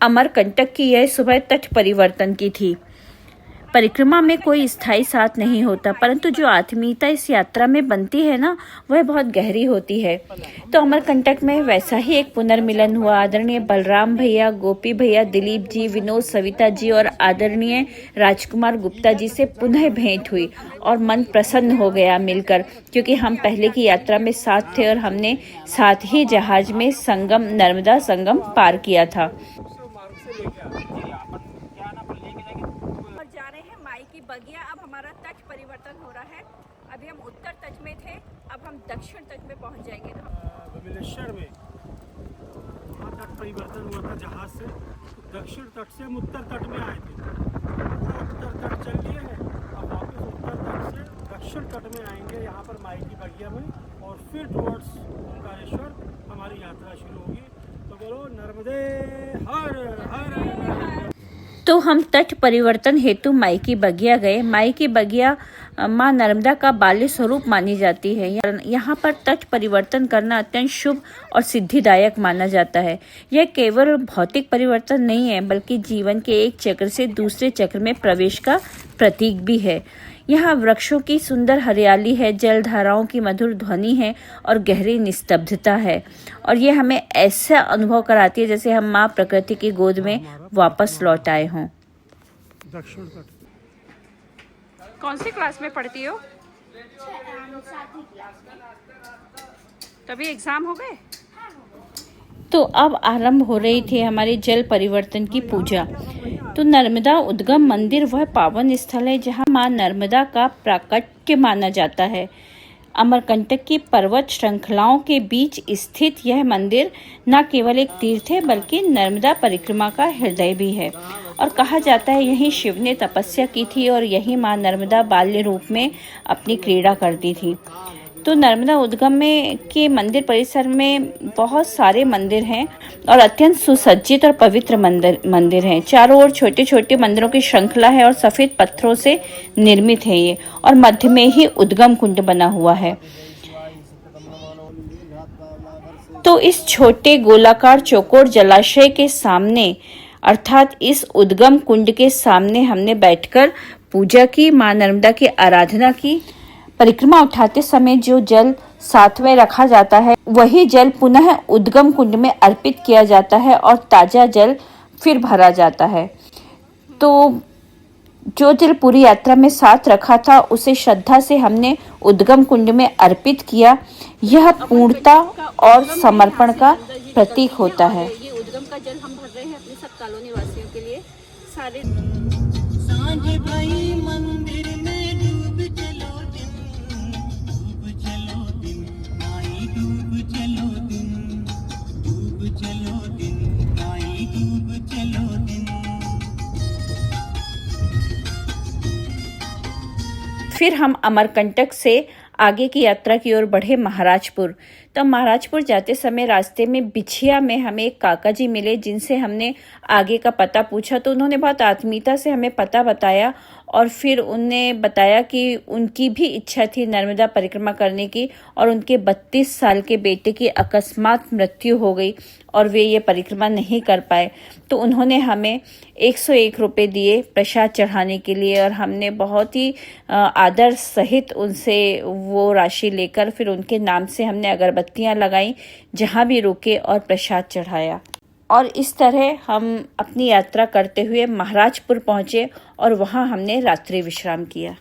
अमरकंटक की यह सुबह तट परिवर्तन की थी। परिक्रमा में कोई स्थायी साथ नहीं होता, परंतु जो आत्मीयता इस यात्रा में बनती है ना, वह बहुत गहरी होती है। तो अमरकंटक में वैसा ही एक पुनर्मिलन हुआ। आदरणीय बलराम भैया, गोपी भैया, दिलीप जी, विनोद, सविता जी और आदरणीय राजकुमार गुप्ता जी से पुनः भेंट हुई और मन प्रसन्न हो गया मिलकर, क्योंकि हम पहले की यात्रा में साथ थे और हमने साथ ही जहाज में संगम, नर्मदा संगम पार किया था। बगिया, अब हमारा तट परिवर्तन हो रहा है। अभी हम उत्तर तट में थे, अब हम दक्षिण तट में पहुंच जाएंगे। बमिलेश्वर में वहाँ तट परिवर्तन हुआ था जहाज से। दक्षिण तट से हम उत्तर तट में आए थे। उत्तर तट चल लिए हैं, अब वापस उत्तर तट से दक्षिण तट में आएंगे, यहाँ पर माई की बगिया में, और फिर टुवर्ड्स ओंकारेश्वर हमारी यात्रा शुरू होगी। तो बोलो नर्मदे हर हर। तो हम तट परिवर्तन हेतु माई की बगिया गए। माई की बगिया माँ नर्मदा का बाल्य स्वरूप मानी जाती है। यहाँ पर तट परिवर्तन करना अत्यंत शुभ और सिद्धिदायक माना जाता है। यह केवल भौतिक परिवर्तन नहीं है, बल्कि जीवन के एक चक्र से दूसरे चक्र में प्रवेश का प्रतीक भी है। यहाँ वृक्षों की सुंदर हरियाली है, जलधाराओं की मधुर ध्वनि है और गहरी निस्तब्धता है, और ये हमें ऐसा अनुभव कराती है जैसे हम माँ प्रकृति की गोद में वापस लौट आए हों। दक्षिण तट। कौन सी क्लास में पढ़ती हो? तभी एग्जाम हो गए। तो अब आरंभ हो रही थी हमारी जल परिवर्तन की पूजा। तो नर्मदा उद्गम मंदिर वह पावन स्थल है जहां मां नर्मदा का प्राकट्य माना जाता है। अमरकंटक की पर्वत श्रृंखलाओं के बीच स्थित यह मंदिर न केवल एक तीर्थ है, बल्कि नर्मदा परिक्रमा का हृदय भी है। और कहा जाता है यहीं शिव ने तपस्या की थी और यहीं मां नर्मदा बाल्य रूप में अपनी क्रीड़ा करती थी। तो नर्मदा उद्गम में के मंदिर परिसर में बहुत सारे मंदिर हैं और अत्यंत सुसज्जित और पवित्र मंदिर हैं। चारों ओर छोटे छोटे मंदिरों की श्रृंखला है और सफेद पत्थरों से निर्मित है ये, और मध्य में ही उद्गम कुंड बना हुआ है। तो इस छोटे गोलाकार चौकोर जलाशय के सामने, अर्थात इस उद्गम कुंड के सामने हमने बैठकर पूजा की, मां नर्मदा की आराधना की। परिक्रमा उठाते समय जो जल साथ में रखा जाता है, वही जल पुनः उद्गम कुंड में अर्पित किया जाता है और ताजा जल फिर भरा जाता है। तो जो जल पूरी यात्रा में साथ रखा था, उसे श्रद्धा से हमने उद्गम कुंड में अर्पित किया। यह पूर्णता और समर्पण का प्रतीक होता है। ये उद्गम का जल हम भर रहे हैं अपने सब कॉलोनी वासियों के लिए। सारे सांझ भाई मंदिर में डूब चलो दिन, डूब चलो दिन, माई डूब चलो दिन, डूब चलो दिन, माई डूब चलो दिन। फिर हम अमरकंटक से आगे की यात्रा की ओर बढ़े महाराजपुर। तो महाराजपुर जाते समय रास्ते में बिछिया में हमें एक काका जी मिले, जिनसे हमने आगे का पता पूछा। तो उन्होंने बहुत आत्मीयता से हमें पता बताया और फिर उनने बताया कि उनकी भी इच्छा थी नर्मदा परिक्रमा करने की, और उनके 32 साल के बेटे की अकस्मात मृत्यु हो गई और वे ये परिक्रमा नहीं कर पाए। तो उन्होंने हमें 101 रुपये दिए प्रसाद चढ़ाने के लिए, और हमने बहुत ही आदर सहित उनसे वो राशि लेकर फिर उनके नाम से हमने अगरबत्तियां लगाई जहां भी रुके और प्रसाद चढ़ाया। और इस तरह हम अपनी यात्रा करते हुए महाराजपुर पहुंचे और वहां हमने रात्रि विश्राम किया।